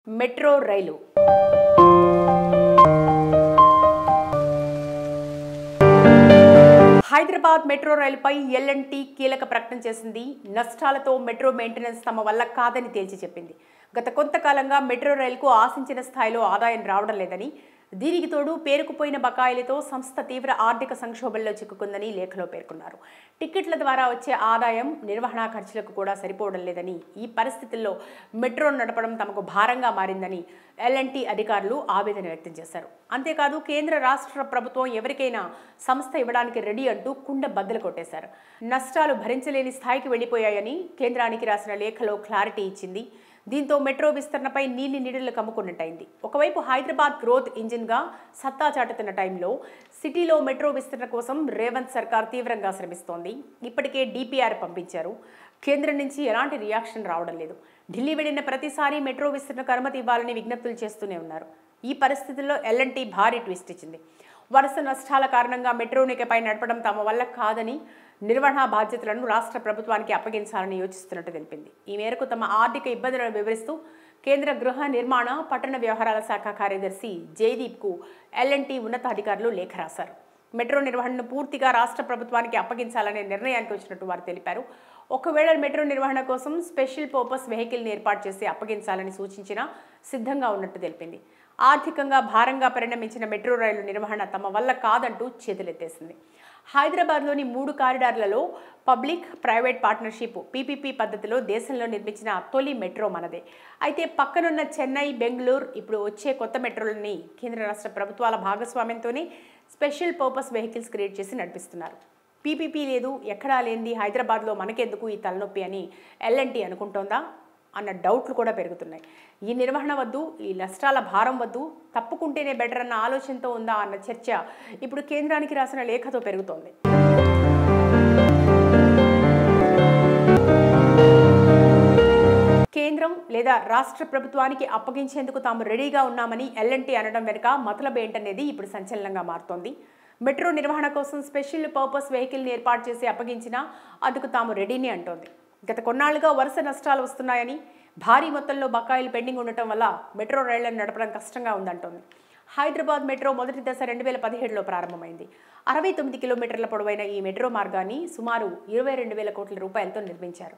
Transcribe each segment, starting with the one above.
Metro రైలు Hyderabad metro రైలుపై ఎల్&టీ కీలక ప్రకటన చేసింది. నష్టాలతో మెట్రో మెయింటెనెన్స్ తమ వల్ల కాదని తేల్చి చెప్పింది. గత కొంతకాలంగా మెట్రో రైలుకు ఆశించిన స్థాయిలో ఆదాయం రావడం లేదని, దీనికి తోడు పేరుకుపోయిన బకాయిలతో సంస్థ తీవ్ర ఆర్థిక సంక్షోభంలో చిక్కుకుందని లేఖలో పేర్కొన్నారు. టికెట్ల ద్వారా వచ్చే ఆదాయం నిర్వహణ ఖర్చులకు కూడా సరిపోవడం లేదని, ఈ పరిస్థితుల్లో మెట్రోను నడపడం తమకు భారంగా మారిందని ఎల్&టీ అధికారులు ఆవేదన వ్యక్తం చేశారు. అంతేకాదు కేంద్ర రాష్ట్ర ప్రభుత్వం ఎవరికైనా సంస్థ ఇవ్వడానికి రెడీ అంటూ కుండ బద్దలు కొట్టేశారు. నష్టాలు భరించలేని స్థాయికి వెళ్లిపోయాయని కేంద్రానికి రాసిన లేఖలో క్లారిటీ ఇచ్చింది. దీంతో మెట్రో విస్తరణపై నీళ్లు కమ్ముకున్నట్టయింది. ఒకవైపు హైదరాబాద్ గ్రోత్ ఇంజిన్గా సత్తా చాటుతున్న టైంలో సిటీలో మెట్రో విస్తరణ కోసం రేవంత్ సర్కార్ తీవ్రంగా శ్రమిస్తోంది. ఇప్పటికే DPR పంపించారు. కేంద్రం నుంచి ఎలాంటి రియాక్షన్ రావడం లేదు. ఢిల్లీ వెళ్లిన ప్రతిసారి మెట్రో విస్తరణకు అనుమతి ఇవ్వాలని విజ్ఞప్తులు చేస్తూనే ఉన్నారు. ఈ పరిస్థితుల్లో ఎల్&టీ భారీ ట్విస్ట్ ఇచ్చింది. వరుస నష్టాల కారణంగా మెట్రోను ఇకపై నడపడం తమ వల్ల కాదని, నిర్వహణ బాధ్యతలను రాష్ట్ర ప్రభుత్వానికి అప్పగించాలని యోచిస్తున్నట్టు తెలిపింది. ఈ మేరకు తమ ఆర్థిక ఇబ్బందులను వివరిస్తూ కేంద్ర గృహ నిర్మాణ పట్టణ వ్యవహారాల శాఖ కార్యదర్శి జయదీప్కు ఎల్&టీ ఉన్నతాధికారులు లేఖ రాశారు. మెట్రో నిర్వహణను పూర్తిగా రాష్ట్ర ప్రభుత్వానికి అప్పగించాలనే నిర్ణయానికి వచ్చినట్టు వారు తెలిపారు. ఒకవేళ మెట్రో నిర్వహణ కోసం స్పెషల్ పర్పస్ వెహికల్ని ఏర్పాటు చేసి అప్పగించాలని సూచించినా సిద్ధంగా ఉన్నట్టు తెలిపింది. ఆర్థికంగా భారంగా పరిణమించిన మెట్రో రైలు నిర్వహణ తమ వల్ల కాదంటూ చేతులెత్తేసింది. హైదరాబాద్లోని 3 కారిడార్లలో పబ్లిక్ ప్రైవేట్ పార్ట్నర్షిప్ PPP పద్ధతిలో దేశంలో నిర్మించిన తొలి మెట్రో మనదే. అయితే పక్కనున్న చెన్నై, బెంగళూరు ఇప్పుడు వచ్చే కొత్త మెట్రోలని కేంద్ర రాష్ట్ర ప్రభుత్వాల భాగస్వామ్యంతోనే స్పెషల్ పర్పస్ వెహికల్స్ క్రియేట్ చేసి నడిపిస్తున్నారు. PPP లేదు, ఎక్కడా లేనిది హైదరాబాద్లో మనకెందుకు ఈ తలనొప్పి అని ఎల్&టీ అనుకుంటోందా అన్న డౌట్లు కూడా పెరుగుతున్నాయి. ఈ నిర్వహణ వద్దు, ఈ నష్టాల భారం వద్దు, తప్పుకుంటేనే బెటర్ అన్న ఆలోచనతో ఉందా అన్న చర్చ ఇప్పుడు కేంద్రానికి రాసిన లేఖతో పెరుగుతోంది. కేంద్రం లేదా రాష్ట్ర ప్రభుత్వానికి అప్పగించేందుకు తాము రెడీగా ఉన్నామని ఎల్&టీ అనడం వెనుక మతలబు ఏంటనేది ఇప్పుడు సంచలనంగా మారుతోంది. మెట్రో నిర్వహణ కోసం స్పెషల్ పర్పస్ వెహికల్ని ఏర్పాటు చేసి అప్పగించినా అందుకు తాము రెడీని అంటోంది. గత కొన్నాళ్లుగా వరుస నష్టాలు వస్తున్నాయని, భారీ మొత్తంలో బకాయిలు పెండింగ్ ఉండటం వల్ల మెట్రో రైళ్లను నడపడం కష్టంగా ఉందంటోంది. హైదరాబాద్ మెట్రో మొదటి దశ 2017లో ప్రారంభమైంది. 69 కిలోమీటర్ల పొడవైన ఈ మెట్రో మార్గాన్ని సుమారు 22,000 కోట్ల రూపాయలతో నిర్మించారు.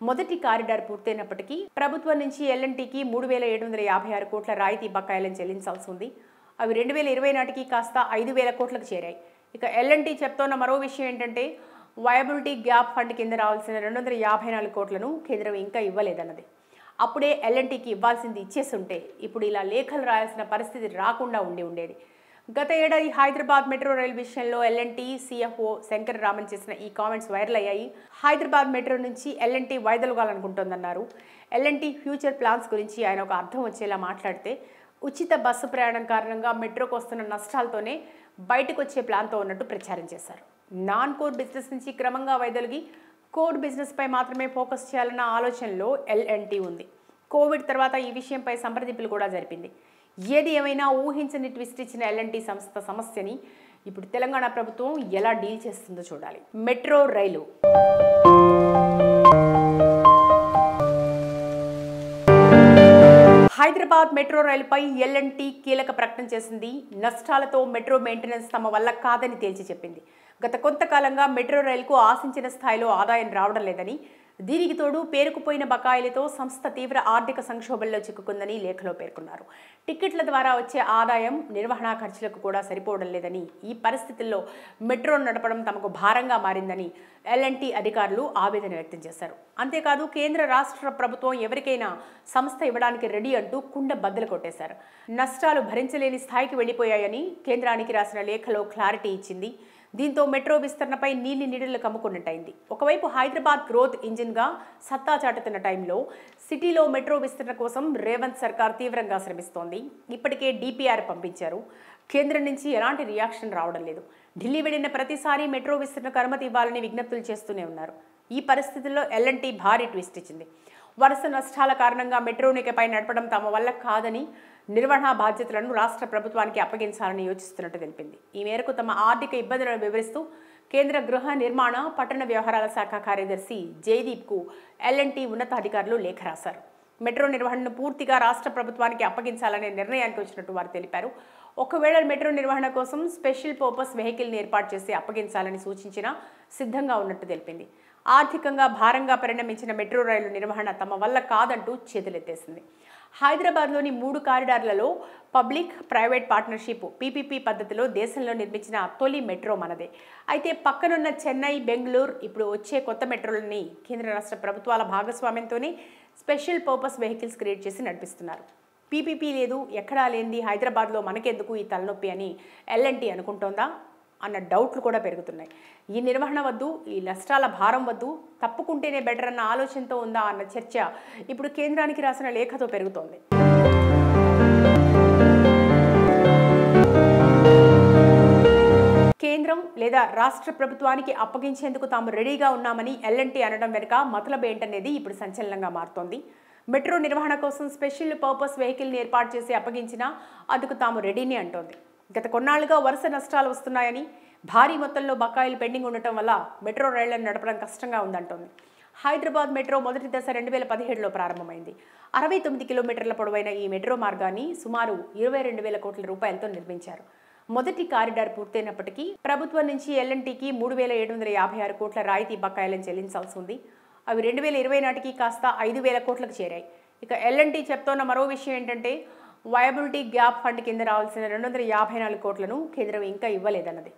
మొదటి కారిడార్ పూర్తయినప్పటికీ ప్రభుత్వం నుంచి ఎల్&టీకి 3,756 కోట్ల రాయితీ బకాయిలను చెల్లించాల్సి ఉంది. అవి 2020 నాటికి కాస్త 5,000 కోట్లకు చేరాయి. ఇక ఎల్&టీ చెప్తోన్న మరో విషయం ఏంటంటే, వయబిలిటీ గ్యాప్ ఫండ్ కింద రావాల్సిన 254 కోట్లను కేంద్రం ఇంకా ఇవ్వలేదన్నది. అప్పుడే ఎల్&టీకి ఇవ్వాల్సింది ఇచ్చేస్తుంటే ఇప్పుడు ఇలా లేఖలు రాయాల్సిన పరిస్థితి రాకుండా ఉండేది. గత ఏడాది హైదరాబాద్ మెట్రో రైలు విషయంలో ఎల్&టీ CFO శంకర్ రామన్ చేసిన ఈ కామెంట్స్ వైరల్ అయ్యాయి. హైదరాబాద్ మెట్రో నుంచి ఎల్&టీ వైదొలగాలనుకుంటోందన్నారు. ఎల్&టీ ఫ్యూచర్ ప్లాన్స్ గురించి ఆయన ఒక అర్థం వచ్చేలా మాట్లాడితే, ఉచిత బస్సు ప్రయాణం కారణంగా మెట్రోకు వస్తున్న నష్టాలతోనే బయటకు వచ్చే ప్లాన్తో ఉన్నట్టు ప్రచారం చేశారు. నాన్ కోర్ బిజినెస్ నుంచి క్రమంగా వైదొలిగి కోర్ బిజినెస్ పై మాత్రమే ఫోకస్ చేయాలన్న ఆలోచనలో ఎల్&టీ ఉంది. కోవిడ్ తర్వాత ఈ విషయంపై సంప్రదింపులు కూడా జరిపింది. ఏది ఏమైనా ఊహించని ట్విస్ట్ ఇచ్చిన ఎల్&టీ సంస్థ సమస్యని ఇప్పుడు తెలంగాణ ప్రభుత్వం ఎలా డీల్ చేస్తుందో చూడాలి. మెట్రో రైలు హైదరాబాద్ మెట్రో రైలుపై ఎల్&టీ కీలక ప్రకటన చేసింది. నష్టాలతో మెట్రో మెయింటెనెన్స్ తమ వల్ల కాదని తేల్చి చెప్పింది. గత కొంతకాలంగా మెట్రో రైలుకు ఆశించిన స్థాయిలో ఆదాయం రావడం లేదని, దీనికి తోడు పేరుకుపోయిన బకాయిలతో సంస్థ తీవ్ర ఆర్థిక సంక్షోభంలో చిక్కుకుందని లేఖలో పేర్కొన్నారు. టికెట్ల ద్వారా వచ్చే ఆదాయం నిర్వహణ ఖర్చులకు కూడా సరిపోవడం లేదని, ఈ పరిస్థితుల్లో మెట్రోను నడపడం తమకు భారంగా మారిందని ఎల్&టీ అధికారులు ఆవేదన వ్యక్తం చేశారు. అంతేకాదు కేంద్ర రాష్ట్ర ప్రభుత్వం ఎవరికైనా సంస్థ ఇవ్వడానికి రెడీ అంటూ కుండ బద్దలు కొట్టేశారు. నష్టాలు భరించలేని స్థాయికి వెళ్లిపోయాయని కేంద్రానికి రాసిన లేఖలో క్లారిటీ ఇచ్చింది. దీంతో మెట్రో విస్తరణపై నీళ్లు కమ్ముకున్నట్టయింది. ఒకవైపు హైదరాబాద్ గ్రోత్ ఇంజిన్గా సత్తా చాటుతున్న టైంలో సిటీలో మెట్రో విస్తరణ కోసం రేవంత్ సర్కార్ తీవ్రంగా శ్రమిస్తోంది. ఇప్పటికే DPR పంపించారు. కేంద్రం నుంచి ఎలాంటి రియాక్షన్ రావడం లేదు. ఢిల్లీ వెళ్లిన ప్రతిసారి మెట్రో విస్తరణకు అనుమతి ఇవ్వాలని విజ్ఞప్తులు చేస్తూనే ఉన్నారు. ఈ పరిస్థితుల్లో ఎల్&టీ భారీ ట్విస్ట్ ఇచ్చింది. వరుస నష్టాల కారణంగా మెట్రోను ఇకపై నడపడం తమ వల్ల కాదని, నిర్వహణ బాధ్యతలను రాష్ట్ర ప్రభుత్వానికి అప్పగించాలని యోచిస్తున్నట్టు తెలిపింది. ఈ మేరకు తమ ఆర్థిక ఇబ్బందులను వివరిస్తూ కేంద్ర గృహ నిర్మాణ పట్టణ వ్యవహారాల శాఖ కార్యదర్శి జయదీప్కు ఎల్&టీ ఉన్నతాధికారులు లేఖ రాశారు. మెట్రో నిర్వహణను పూర్తిగా రాష్ట్ర ప్రభుత్వానికి అప్పగించాలనే నిర్ణయానికి వచ్చినట్టు వారు తెలిపారు. ఒకవేళ మెట్రో నిర్వహణ కోసం స్పెషల్ పర్పస్ వెహికల్ని ఏర్పాటు చేసి అప్పగించాలని సూచించినా సిద్ధంగా ఉన్నట్టు తెలిపింది. ఆర్థికంగా భారంగా పరిణమించిన మెట్రో రైలు నిర్వహణ తమ వల్ల కాదంటూ చేతులెత్తేసింది. హైదరాబాద్లోని 3 కారిడార్లలో పబ్లిక్ ప్రైవేట్ పార్ట్నర్షిప్ పీపీపీ పద్ధతిలో దేశంలో నిర్మించిన తొలి మెట్రో మనదే. అయితే పక్కనున్న చెన్నై, బెంగళూరు ఇప్పుడు వచ్చే కొత్త మెట్రోలని కేంద్ర రాష్ట్ర ప్రభుత్వాల భాగస్వామ్యంతోనే స్పెషల్ పర్పస్ వెహికల్స్ క్రియేట్ చేసి నడిపిస్తున్నారు. పీపీపీ లేదు, ఎక్కడా లేనిది హైదరాబాద్లో మనకెందుకు ఈ తలనొప్పి అని ఎల్ఎన్టీ అనుకుంటోందా అన్న డౌట్లు కూడా పెరుగుతున్నాయి. ఈ నిర్వహణ వద్దు, ఈ నష్టాల భారం వద్దు, తప్పుకుంటేనే బెటర్ అన్న ఆలోచనతో ఉందా అన్న చర్చ ఇప్పుడు కేంద్రానికి రాసిన లేఖతో పెరుగుతోంది. కేంద్రం లేదా రాష్ట్ర ప్రభుత్వానికి అప్పగించేందుకు తాము రెడీగా ఉన్నామని ఎల్ఎన్టీ అనడం వెనుక మతలబేంటనేది ఇప్పుడు సంచలనంగా మారుతోంది. మెట్రో నిర్వహణ కోసం స్పెషల్ పర్పస్ వెహికల్ని ఏర్పాటు చేసి అప్పగించినా అందుకు తాము రెడీని అంటోంది. గత కొన్నాళ్లుగా వరుస నష్టాలు వస్తున్నాయని, భారీ మొత్తంలో బకాయిలు పెండింగ్ ఉండటం వల్ల మెట్రో రైళ్లను నడపడం కష్టంగా ఉందంటోంది. హైదరాబాద్ మెట్రో మొదటి దశ 2017లో ప్రారంభమైంది. 69 కిలోమీటర్ల పొడవైన ఈ మెట్రో మార్గాన్ని సుమారు 22,000 కోట్ల రూపాయలతో నిర్మించారు. మొదటి కారిడార్ పూర్తయినప్పటికీ ప్రభుత్వం నుంచి ఎల్ఎన్టీకి 3,756 కోట్ల రాయితీ బకాయిలను చెల్లించాల్సి ఉంది. అవి 2020 నాటికి కాస్త 5,000 కోట్లకు చేరాయి. ఇక ఎల్ఎన్టీ చెప్తోన్న మరో విషయం ఏంటంటే, వయబిలిటీ గ్యాప్ ఫండ్ కింద రావాల్సిన 254 కోట్లను కేంద్రం ఇంకా ఇవ్వలేదన్నది.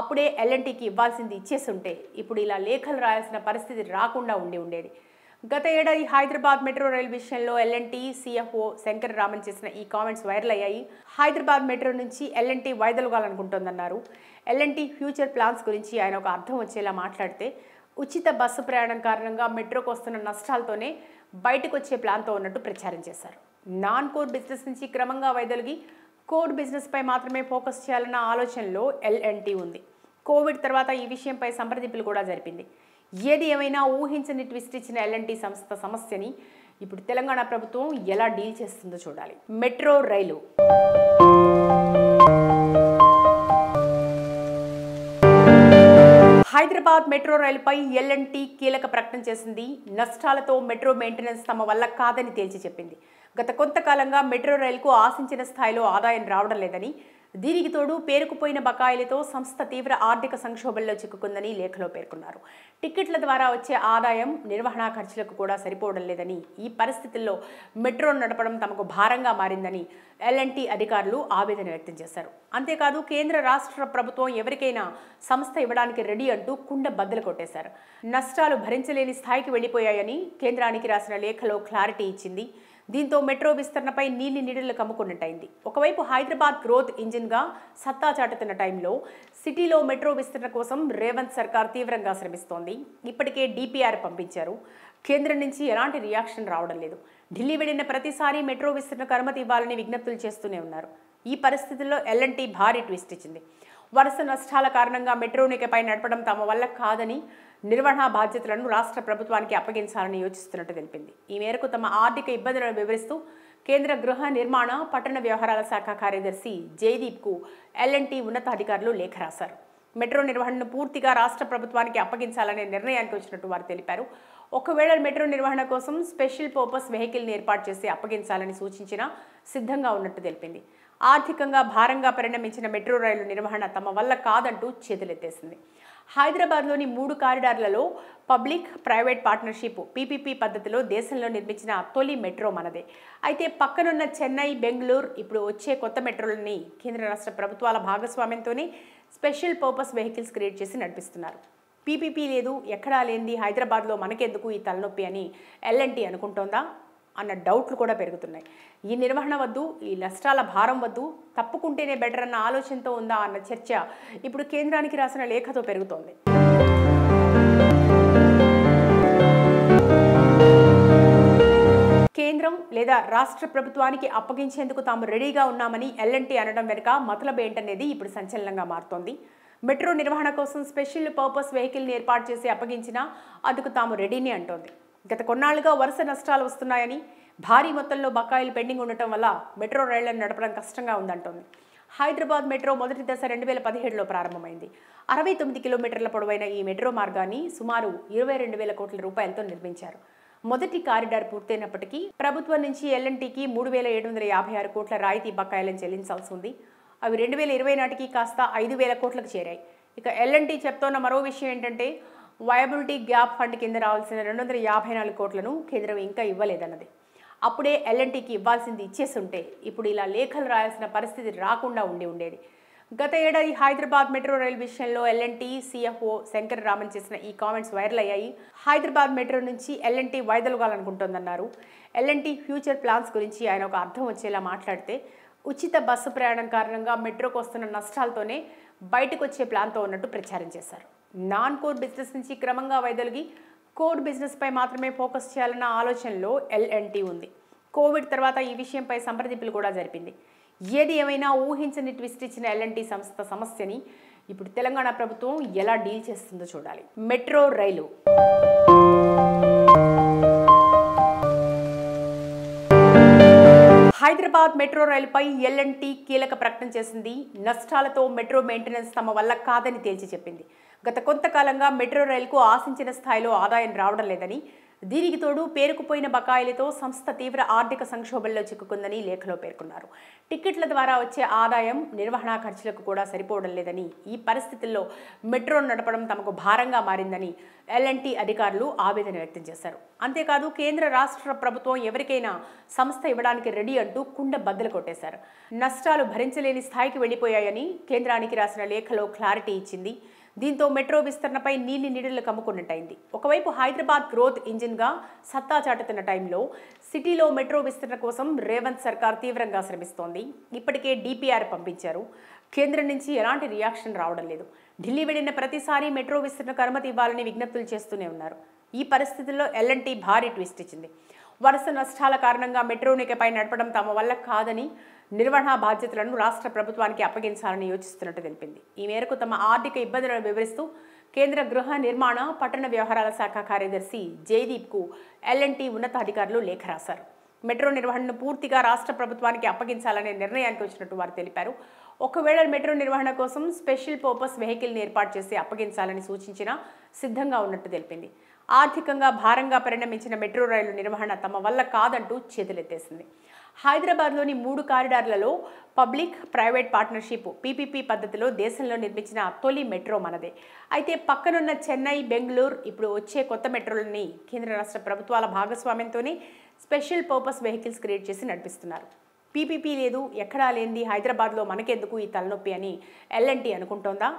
అప్పుడే ఎల్ఎన్టీకి ఇవ్వాల్సింది ఇచ్చేస్తుంటే ఇప్పుడు ఇలా లేఖలు రాయాల్సిన పరిస్థితి రాకుండా ఉండేది. గత ఏడాది హైదరాబాద్ మెట్రో రైల్ విషయంలో ఎల్ఎన్టీ సిఎఫ్ఓ శంకర్ రామన్ చేసిన ఈ కామెంట్స్ వైరల్ అయ్యాయి. హైదరాబాద్ మెట్రో నుంచి ఎల్ఎన్టీ వైదొలగాలనుకుంటోందన్నారు. ఎల్ఎన్టీ ఫ్యూచర్ ప్లాన్స్ గురించి ఆయన ఒక అర్థం వచ్చేలా మాట్లాడితే, ఉచిత బస్సు ప్రయాణం కారణంగా మెట్రోకు వస్తున్న నష్టాలతోనే బయటకు వచ్చే ప్లాన్తో ఉన్నట్టు ప్రచారం చేశారు. నాన్ కోర్ బిజినెస్ నుంచి క్రమంగా వైదొలిగి కోర్ బిజినెస్పై మాత్రమే ఫోకస్ చేయాలన్న ఆలోచనలో ఎల్ఎన్టీ ఉంది. కోవిడ్ తర్వాత ఈ విషయంపై సంప్రదింపులు కూడా జరిపింది. ఏది ఏమైనా ఊహించని ట్విస్ట్ ఇచ్చిన ఎల్ఎన్టీ సంస్థ సమస్యని ఇప్పుడు తెలంగాణ ప్రభుత్వం ఎలా డీల్ చేస్తుందో చూడాలి. మెట్రో రైలు హైదరాబాద్ మెట్రో రైలుపై ఎల్ఎన్టీ కీలక ప్రకటన చేసింది. నష్టాలతో మెట్రో మెయింటెనెన్స్ తమ వల్ల కాదని తేల్చి చెప్పింది. గత కొంతకాలంగా మెట్రో రైలుకు ఆశించిన స్థాయిలో ఆదాయం రావడం లేదని, దీనికి తోడు పేరుకుపోయిన బకాయిలతో సంస్థ తీవ్ర ఆర్థిక సంక్షోభంలో చిక్కుకుందని లేఖలో పేర్కొన్నారు. టిక్కెట్ల ద్వారా వచ్చే ఆదాయం నిర్వహణ ఖర్చులకు కూడా సరిపోవడం లేదని, ఈ పరిస్థితుల్లో మెట్రో నడపడం తమకు భారంగా మారిందని ఎల్ఎన్టీ అధికారులు ఆవేదన వ్యక్తం చేశారు. అంతేకాదు కేంద్ర రాష్ట్ర ప్రభుత్వం ఎవరికైనా సంస్థ ఇవ్వడానికి రెడీ అంటూ కుండ బద్దలు కొట్టేశారు. నష్టాలు భరించలేని స్థాయికి వెళ్లిపోయాయని కేంద్రానికి రాసిన లేఖలో క్లారిటీ ఇచ్చింది. దీంతో మెట్రో విస్తరణపై నీళ్లు కమ్ముకున్నట్టయింది. ఒకవైపు హైదరాబాద్ గ్రోత్ ఇంజిన్గా సత్తా చాటుతున్న టైంలో సిటీలో మెట్రో విస్తరణ కోసం రేవంత్ సర్కార్ తీవ్రంగా శ్రమిస్తోంది. ఇప్పటికే డిపిఆర్ పంపించారు. కేంద్రం నుంచి ఎలాంటి రియాక్షన్ రావడం లేదు. ఢిల్లీ వెళ్లిన ప్రతిసారి మెట్రో విస్తరణకు అనుమతి ఇవ్వాలని విజ్ఞప్తులు చేస్తూనే ఉన్నారు. ఈ పరిస్థితుల్లో ఎల్ఎన్టీ భారీ ట్విస్ట్ ఇచ్చింది. వరుస నష్టాల కారణంగా మెట్రోనికపై నడపడం తమ వల్ల కాదని, నిర్వహణ బాధ్యతలను రాష్ట్ర ప్రభుత్వానికి అప్పగించాలని యోచిస్తున్నట్టు తెలిపింది. ఈ మేరకు తమ ఆర్థిక ఇబ్బందులను వివరిస్తూ కేంద్ర గృహ నిర్మాణ, పట్టణ వ్యవహారాల శాఖ కార్యదర్శి జైదీప్కు ఎల్ఎన్టీ ఉన్నతాధికారులు లేఖ రాశారు. మెట్రో నిర్వహణను పూర్తిగా రాష్ట్ర ప్రభుత్వానికి అప్పగించాలనే నిర్ణయానికి వచ్చినట్టు వారు తెలిపారు. ఒకవేళ మెట్రో నిర్వహణ కోసం స్పెషల్ పర్పస్ వెహికల్ని ఏర్పాటు చేసి అప్పగించాలని సూచించినా సిద్ధంగా ఉన్నట్టు తెలిపింది. ఆర్థికంగా భారంగా పరిణమించిన మెట్రో రైలు నిర్వహణ తమ వల్ల కాదంటూ చేతులెత్తేసింది. హైదరాబాద్లోని 3 కారిడార్లలో పబ్లిక్ ప్రైవేట్ పార్ట్నర్షిప్ పీపీపీ పద్ధతిలో దేశంలో నిర్మించిన తొలి మెట్రో మనదే. అయితే పక్కనున్న చెన్నై, బెంగళూరు ఇప్పుడు వచ్చే కొత్త మెట్రోలని కేంద్ర రాష్ట్ర ప్రభుత్వాల భాగస్వామ్యంతోనే స్పెషల్ పర్పస్ వెహికల్స్ క్రియేట్ చేసి నడిపిస్తున్నారు. పీపీపీ లేదు, ఎక్కడా లేనిది హైదరాబాద్లో మనకెందుకు ఈ తలనొప్పి అని ఎల్ఎన్టీ అనుకుంటోందా అన్న డౌట్లు కూడా పెరుగుతున్నాయి. ఈ నిర్వహణ వద్దు, ఈ నష్టాల భారం వద్దు, తప్పుకుంటేనే బెటర్ అన్న ఆలోచనతో ఉందా అన్న చర్చ ఇప్పుడు కేంద్రానికి రాసిన లేఖతో పెరుగుతోంది. కేంద్రం లేదా రాష్ట్ర ప్రభుత్వానికి అప్పగించేందుకు తాము రెడీగా ఉన్నామని ఎల్ఎన్టీ అనడం వెనుక మతలబేంటనేది ఇప్పుడు సంచలనంగా మారుతోంది. మెట్రో నిర్వహణ కోసం స్పెషల్ పర్పస్ వెహికల్ని ఏర్పాటు చేసి అప్పగించినా అందుకు తాము రెడీని అంటోంది. గత కొన్నాళ్లుగా వరుస నష్టాలు వస్తున్నాయని, భారీ మొత్తంలో బకాయిలు పెండింగ్ ఉండటం వల్ల మెట్రో రైళ్లను నడపడం కష్టంగా ఉందంటోంది. హైదరాబాద్ మెట్రో మొదటి దశ 2017లో ప్రారంభమైంది. 69 కిలోమీటర్ల పొడవైన ఈ మెట్రో మార్గాన్ని సుమారు 22,000 కోట్ల రూపాయలతో నిర్మించారు. మొదటి కారిడార్ పూర్తయినప్పటికీ ప్రభుత్వం నుంచి ఎల్ఎన్టీకి 3,756 కోట్ల రాయితీ బకాయిలను చెల్లించాల్సి ఉంది. అవి 2020 నాటికి కాస్త 5,000 కోట్లకు చేరాయి. ఇక ఎల్ఎన్టీ చెప్తోన్న మరో విషయం ఏంటంటే వయబిలిటీ గ్యాప్ ఫండ్ కింద రావాల్సిన 254 కోట్లను కేంద్రం ఇంకా ఇవ్వలేదన్నది. అప్పుడే ఎల్ఎన్టీకి ఇవ్వాల్సింది ఇచ్చేస్తుంటే ఇప్పుడు ఇలా లేఖలు రాయాల్సిన పరిస్థితి రాకుండా ఉండేది. గత ఏడాది హైదరాబాద్ మెట్రో రైల్ విషయంలో ఎల్ఎన్టీ సిఎఫ్ఓ శంకర్ రామన్ చేసిన ఈ కామెంట్స్ వైరల్ అయ్యాయి. హైదరాబాద్ మెట్రో నుంచి ఎల్ఎన్టీ వైదొలగాలనుకుంటోందన్నారు. ఎల్ఎన్టీ ఫ్యూచర్ ప్లాన్స్ గురించి ఆయన ఒక అర్థం వచ్చేలా మాట్లాడితే ఉచిత బస్సు ప్రయాణం కారణంగా మెట్రోకు వస్తున్న నష్టాలతోనే బయటకు వచ్చే ప్లాన్తో ఉన్నట్టు ప్రచారం చేశారు. నాన్ కోర్ బిజినెస్ నుంచి క్రమంగా వైదొలిగి కోర్ బిజినెస్ పై మాత్రమే ఫోకస్ చేయాలన్న ఆలోచనలో ఎల్ఎన్టీ ఉంది. కోవిడ్ తర్వాత ఈ విషయంపై సంప్రదింపులు కూడా జరిపింది. ఏది ఏమైనా ఊహించని ట్విస్ట్ ఇచ్చిన ఎల్ఎన్టీ సంస్థ సమస్యని ఇప్పుడు తెలంగాణ ప్రభుత్వం ఎలా డీల్ చేస్తుందో చూడాలి. మెట్రో రైలు హైదరాబాద్ మెట్రో రైలుపై ఎల్ఎన్టీ కీలక ప్రకటన చేసింది. నష్టాలతో మెట్రో మెయింటెనెన్స్ తమ వల్ల కాదని తేల్చి చెప్పింది. గత కొంతకాలంగా మెట్రో రైలుకు ఆశించిన స్థాయిలో ఆదాయం రావడం లేదని, దీనికి తోడు పేరుకుపోయిన బకాయిలతో సంస్థ తీవ్ర ఆర్థిక సంక్షోభంలో చిక్కుకుందని లేఖలో పేర్కొన్నారు. టిక్కెట్ల ద్వారా వచ్చే ఆదాయం నిర్వహణ ఖర్చులకు కూడా సరిపోవడం లేదని, ఈ పరిస్థితుల్లో మెట్రో నడపడం తమకు భారంగా మారిందని ఎల్ఎన్టీ అధికారులు ఆవేదన వ్యక్తం చేశారు. అంతేకాదు కేంద్ర రాష్ట్ర ప్రభుత్వం ఎవరికైనా సంస్థ ఇవ్వడానికి రెడీ అంటూ కుండ బద్దలు కొట్టేశారు. నష్టాలు భరించలేని స్థాయికి వెళ్లిపోయాయని కేంద్రానికి రాసిన లేఖలో క్లారిటీ ఇచ్చింది. దీంతో మెట్రో విస్తరణపై నీళ్లు కమ్ముకున్నట్టయింది. ఒకవైపు హైదరాబాద్ గ్రోత్ ఇంజిన్గా సత్తా చాటుతున్న టైంలో సిటీలో మెట్రో విస్తరణ కోసం రేవంత్ సర్కార్ తీవ్రంగా శ్రమిస్తోంది. ఇప్పటికే డిపిఆర్ పంపించారు. కేంద్రం నుంచి ఎలాంటి రియాక్షన్ రావడం లేదు. ఢిల్లీ వెళ్లిన ప్రతిసారి మెట్రో విస్తరణకు అనుమతి ఇవ్వాలని విజ్ఞప్తులు చేస్తూనే ఉన్నారు. ఈ పరిస్థితుల్లో ఎల్ఎన్టీ భారీ ట్విస్ట్ ఇచ్చింది. వరుస నష్టాల కారణంగా మెట్రోనికపై నడపడం తమ వల్ల కాదని, నిర్వహణ బాధ్యతలను రాష్ట్ర ప్రభుత్వానికి అప్పగించాలని యోచిస్తున్నట్టు తెలిపింది. ఈ మేరకు తమ ఆర్థిక ఇబ్బందులను వివరిస్తూ కేంద్ర గృహ నిర్మాణ పట్టణ వ్యవహారాల శాఖ కార్యదర్శి జయదీప్కు ఎల్ఎన్టీ ఉన్నతాధికారులు లేఖ రాశారు. మెట్రో నిర్వహణను పూర్తిగా రాష్ట్ర ప్రభుత్వానికి అప్పగించాలనే నిర్ణయానికి వచ్చినట్టు వారు తెలిపారు. ఒకవేళ మెట్రో నిర్వహణ కోసం స్పెషల్ పర్పస్ వెహికల్ని ఏర్పాటు చేసి అప్పగించాలని సూచించినా సిద్ధంగా ఉన్నట్టు తెలిపింది. ఆర్థికంగా భారంగా పరిణమించిన మెట్రో రైలు నిర్వహణ తమ వల్ల కాదంటూ చేతులెత్తేసింది. హైదరాబాద్లోని 3 కారిడార్లలో పబ్లిక్ ప్రైవేట్ పార్ట్నర్షిప్ పీపీపీ పద్ధతిలో దేశంలో నిర్మించిన తొలి మెట్రో మనదే. అయితే పక్కనున్న చెన్నై, బెంగళూరు ఇప్పుడు వచ్చే కొత్త మెట్రోలని కేంద్ర రాష్ట్ర ప్రభుత్వాల భాగస్వామ్యంతోనే స్పెషల్ పర్పస్ వెహికల్స్ క్రియేట్ చేసి నడిపిస్తున్నారు. పీపీపీ లేదు, ఎక్కడా లేనిది హైదరాబాద్లో మనకెందుకు ఈ తలనొప్పి అని ఎల్ఎన్టీ అనుకుంటోందా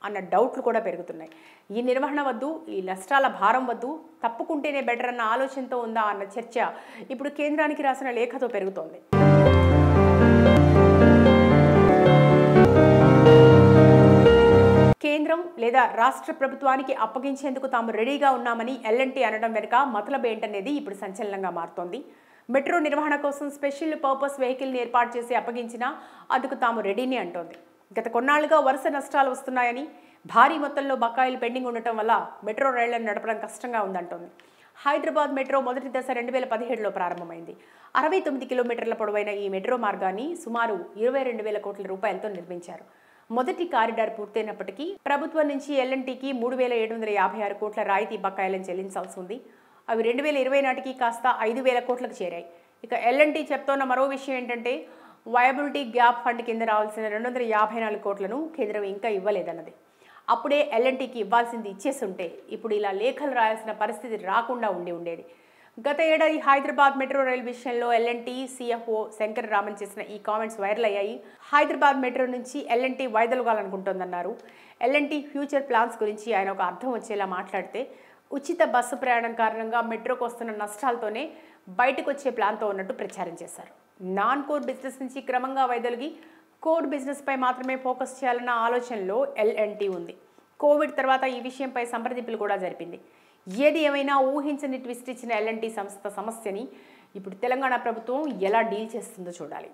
అన్న డౌట్లు కూడా పెరుగుతున్నాయి. ఈ నిర్వహణ వద్దు, ఈ నష్టాల భారం వద్దు, తప్పుకుంటేనే బెటర్ అన్న ఆలోచనతో ఉందా అన్న చర్చ ఇప్పుడు కేంద్రానికి రాసిన లేఖతో పెరుగుతోంది. కేంద్రం లేదా రాష్ట్ర ప్రభుత్వానికి అప్పగించేందుకు తాము రెడీగా ఉన్నామని ఎల్ఎన్టీ అనడం వెనుక మతలబు ఏంటనేది ఇప్పుడు సంచలనంగా మారుతోంది. మెట్రో నిర్వహణ కోసం స్పెషల్ పర్పస్ వెహికల్ని ఏర్పాటు చేసి అప్పగించినా అందుకు తాము రెడీని అంటోంది. గత కొన్నాళ్లుగా వరుస నష్టాలు వస్తున్నాయని, భారీ మొత్తంలో బకాయిలు పెండింగ్ ఉండటం వల్ల మెట్రో రైళ్లను నడపడం కష్టంగా ఉందంటోంది. హైదరాబాద్ మెట్రో మొదటి దశ 2017లో ప్రారంభమైంది. 69 కిలోమీటర్ల పొడవైన ఈ మెట్రో మార్గాన్ని సుమారు 22,000 కోట్ల రూపాయలతో నిర్మించారు. మొదటి కారిడార్ పూర్తయినప్పటికీ ప్రభుత్వం నుంచి ఎల్ఎన్టీకి 3,756 కోట్ల రాయితీ బకాయిలను చెల్లించాల్సి ఉంది. అవి 2020 నాటికి కాస్త 5,000 కోట్లకు చేరాయి. ఇక ఎల్ఎన్టీ చెప్తోన్న మరో విషయం ఏంటంటే వయబిలిటీ గ్యాప్ ఫండ్ కింద రావాల్సిన 254 కోట్లను కేంద్రం ఇంకా ఇవ్వలేదన్నది. అప్పుడే ఎల్ఎన్టీకి ఇవ్వాల్సింది ఇచ్చేస్తుంటే ఇప్పుడు ఇలా లేఖలు రాయాల్సిన పరిస్థితి రాకుండా ఉండేది. గత ఏడాది హైదరాబాద్ మెట్రో రైల్ విషయంలో ఎల్ఎన్టీ సిఎఫ్ఓ శంకర్ రామన్ చేసిన ఈ కామెంట్స్ వైరల్ అయ్యాయి. హైదరాబాద్ మెట్రో నుంచి ఎల్ఎన్టీ వైదొలగాలనుకుంటోందన్నారు. ఎల్ఎన్టీ ఫ్యూచర్ ప్లాన్స్ గురించి ఆయన ఒక అర్థం వచ్చేలా మాట్లాడితే ఉచిత బస్సు ప్రయాణం కారణంగా మెట్రోకు వస్తున్న నష్టాలతోనే బయటకు వచ్చే ప్లాన్తో ఉన్నట్టు ప్రచారం చేశారు. నాన్ కోర్ బిజినెస్ నుంచి క్రమంగా వైదొలిగి కోర్ బిజినెస్ పై మాత్రమే ఫోకస్ చేయాలన్న ఆలోచనలో ఎల్ఎన్టీ ఉంది. కోవిడ్ తర్వాత ఈ విషయంపై సంప్రదింపులు కూడా జరిపింది. ఏది ఏమైనా ఊహించని ట్విస్ట్ ఇచ్చిన ఎల్ఎన్టీ సంస్థ సమస్యని ఇప్పుడు తెలంగాణ ప్రభుత్వం ఎలా డీల్ చేస్తుందో చూడాలి.